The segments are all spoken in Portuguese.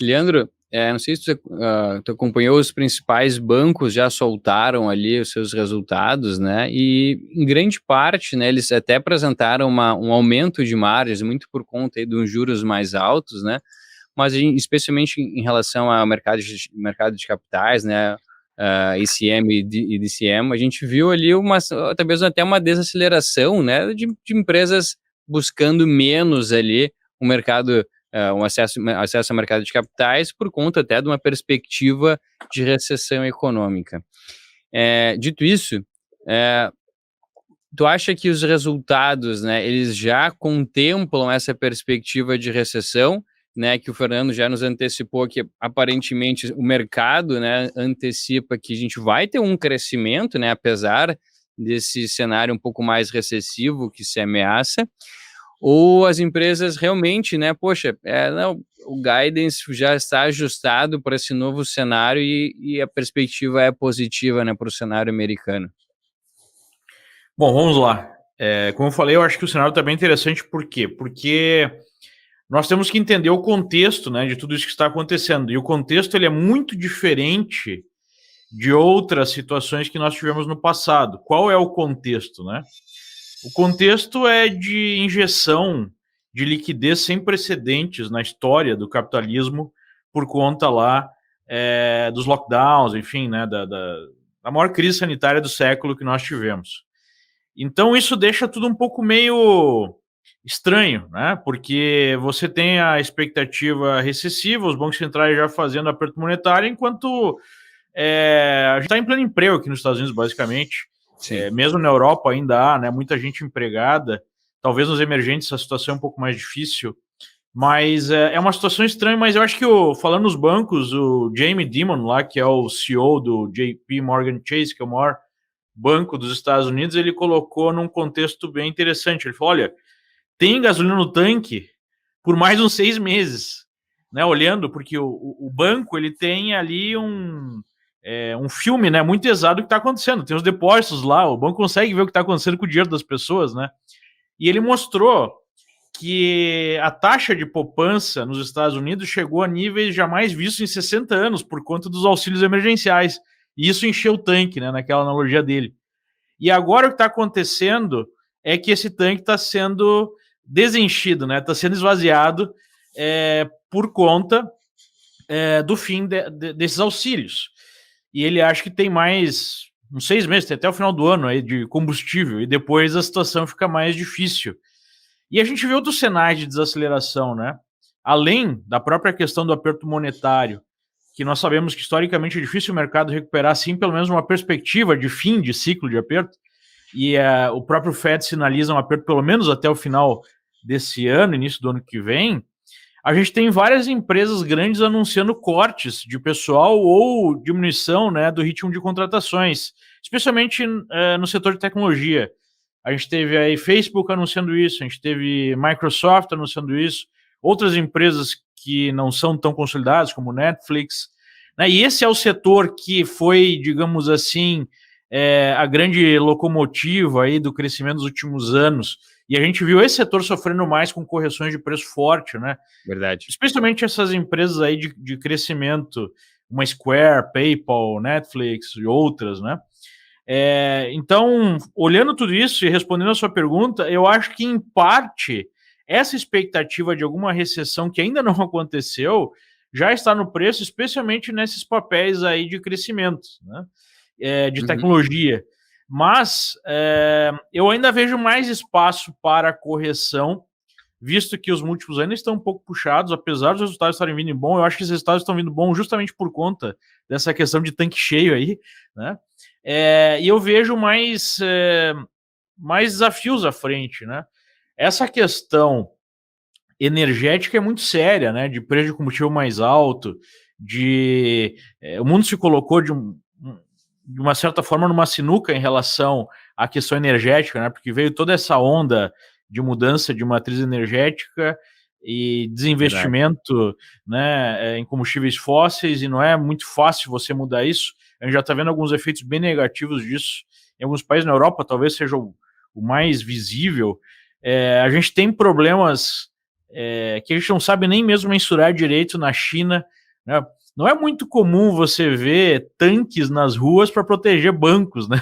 Leandro, não sei se tu acompanhou, os principais bancos já soltaram ali os seus resultados, né? E em grande parte, né, eles até apresentaram um aumento de margens, muito por conta aí de uns juros mais altos, né? Mas especialmente em relação ao mercado de capitais, né? ECM e DCM, a gente viu ali talvez até uma desaceleração, né, de empresas buscando menos ali o mercado, acesso ao mercado de capitais, por conta até de uma perspectiva de recessão econômica. Dito isso, eh, tu acha que os resultados, né, eles já contemplam essa perspectiva de recessão, né, que o Fernando já nos antecipou que aparentemente o mercado, né, antecipa que a gente vai ter um crescimento, né, apesar desse cenário um pouco mais recessivo que se ameaça, ou as empresas realmente, né, poxa, não, o guidance já está ajustado para esse novo cenário e a perspectiva é positiva, né, para o cenário americano? Bom, vamos lá. Como eu falei, eu acho que o cenário está bem interessante. Por quê? Porque nós temos que entender o contexto, né, de tudo isso que está acontecendo. E o contexto ele é muito diferente de outras situações que nós tivemos no passado. Qual é o contexto, né? O contexto é de injeção de liquidez sem precedentes na história do capitalismo por conta lá dos lockdowns, enfim, né, da maior crise sanitária do século que nós tivemos. Então isso deixa tudo um pouco meio estranho, né? Porque você tem a expectativa recessiva, os bancos centrais já fazendo aperto monetário, enquanto a gente está em pleno emprego aqui nos Estados Unidos, basicamente. Sim. Mesmo na Europa ainda há, né, muita gente empregada. Talvez nos emergentes a situação é um pouco mais difícil, mas é uma situação estranha. Mas eu acho que, falando nos bancos, o Jamie Dimon lá, que é o CEO do JP Morgan Chase, que é o maior banco dos Estados Unidos, ele colocou num contexto bem interessante. Ele falou, olha, tem gasolina no tanque por mais uns 6 meses, né? Olhando, porque o banco ele tem ali um filme, né, muito exato do que está acontecendo. Tem os depósitos lá, o banco consegue ver o que está acontecendo com o dinheiro das pessoas, né? E ele mostrou que a taxa de poupança nos Estados Unidos chegou a níveis jamais vistos em 60 anos por conta dos auxílios emergenciais. E isso encheu o tanque, né, naquela analogia dele. E agora o que está acontecendo é que esse tanque está sendo desenchido, né? Está sendo esvaziado por conta do fim desses auxílios. E ele acha que tem mais uns 6 meses, tem até o final do ano aí de combustível, e depois a situação fica mais difícil. E a gente vê outros cenários de desaceleração, né? Além da própria questão do aperto monetário, que nós sabemos que historicamente é difícil o mercado recuperar, sim, pelo menos uma perspectiva de fim de ciclo de aperto, e o próprio Fed sinaliza um aperto pelo menos até o final desse ano, início do ano que vem. A gente tem várias empresas grandes anunciando cortes de pessoal ou diminuição, né, do ritmo de contratações, especialmente no setor de tecnologia. A gente teve aí Facebook anunciando isso, a gente teve Microsoft anunciando isso, outras empresas que não são tão consolidadas, como Netflix, né? E esse é o setor que foi, digamos assim, a grande locomotiva aí do crescimento dos últimos anos. E a gente viu esse setor sofrendo mais com correções de preço forte, né? Verdade. Especialmente essas empresas aí de crescimento, uma Square, PayPal, Netflix e outras, né? Então, olhando tudo isso e respondendo a sua pergunta, eu acho que, em parte, essa expectativa de alguma recessão que ainda não aconteceu já está no preço, especialmente nesses papéis aí de crescimento, né? De tecnologia. Mas eu ainda vejo mais espaço para correção, visto que os múltiplos ainda estão um pouco puxados, apesar dos resultados estarem vindo bom. Eu acho que esses resultados estão vindo bom justamente por conta dessa questão de tanque cheio aí, né? E eu vejo mais desafios à frente, né? Essa questão energética é muito séria, né? De preço de combustível mais alto, o mundo se colocou de uma certa forma numa sinuca em relação à questão energética, né? Porque veio toda essa onda de mudança de matriz energética e desinvestimento, né, em combustíveis fósseis, e não é muito fácil você mudar isso. A gente já está vendo alguns efeitos bem negativos disso. Em alguns países na Europa, talvez seja o mais visível. A gente tem problemas que a gente não sabe nem mesmo mensurar direito na China, né? Não é muito comum você ver tanques nas ruas para proteger bancos, né?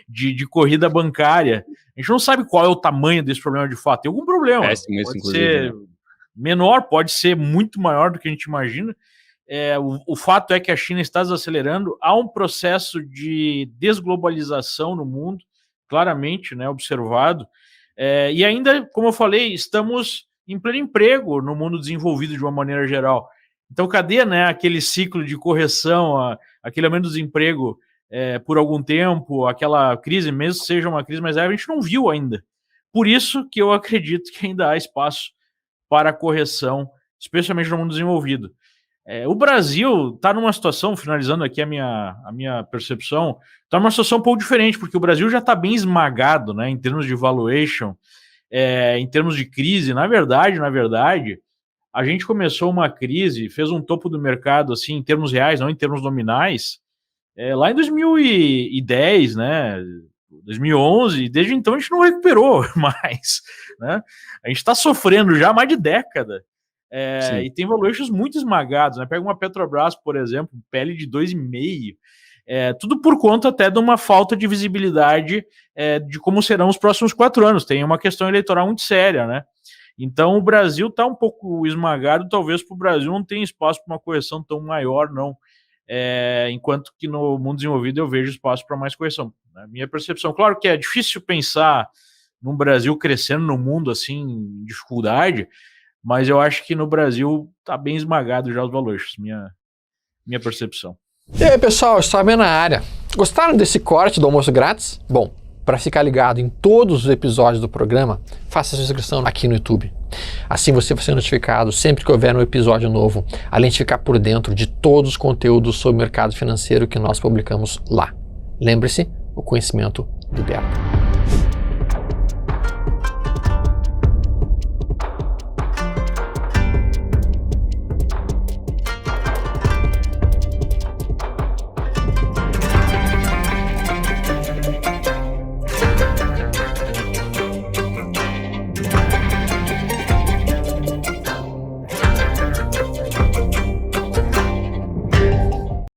De corrida bancária. A gente não sabe qual é o tamanho desse problema de fato. Tem algum problema. Pode ser menor, pode ser muito maior do que a gente imagina. O fato é que a China está desacelerando. Há um processo de desglobalização no mundo, claramente, né, observado. E ainda, como eu falei, estamos em pleno emprego no mundo desenvolvido de uma maneira geral. Então, cadê, né, aquele ciclo de correção, aquele aumento do desemprego por algum tempo, aquela crise, mesmo que seja uma crise mais leve, a gente não viu ainda. Por isso que eu acredito que ainda há espaço para correção, especialmente no mundo desenvolvido. O Brasil está numa situação, finalizando aqui a minha percepção, está numa situação um pouco diferente, porque o Brasil já está bem esmagado, né, em termos de valuation, em termos de crise. Na verdade, a gente começou uma crise, fez um topo do mercado, assim, em termos reais, não em termos nominais, lá em 2010, né, 2011, e desde então a gente não recuperou mais, né? A gente está sofrendo já há mais de década, e tem valuations muito esmagados, né? Pega uma Petrobras, por exemplo, PL de 2,5, tudo por conta até de uma falta de visibilidade de como serão os próximos 4 anos. Tem uma questão eleitoral muito séria, né? Então o Brasil está um pouco esmagado, talvez para o Brasil não tenha espaço para uma correção tão maior, não. Enquanto que no mundo desenvolvido eu vejo espaço para mais correção. Na minha percepção, claro que é difícil pensar no Brasil crescendo no mundo assim, em dificuldade, mas eu acho que no Brasil está bem esmagado já os valores, minha percepção. E aí, pessoal, Stallman na área. Gostaram desse corte do almoço grátis? Bom, para ficar ligado em todos os episódios do programa, faça sua inscrição aqui no YouTube. Assim você vai ser notificado sempre que houver um episódio novo, além de ficar por dentro de todos os conteúdos sobre o mercado financeiro que nós publicamos lá. Lembre-se, o conhecimento liberta.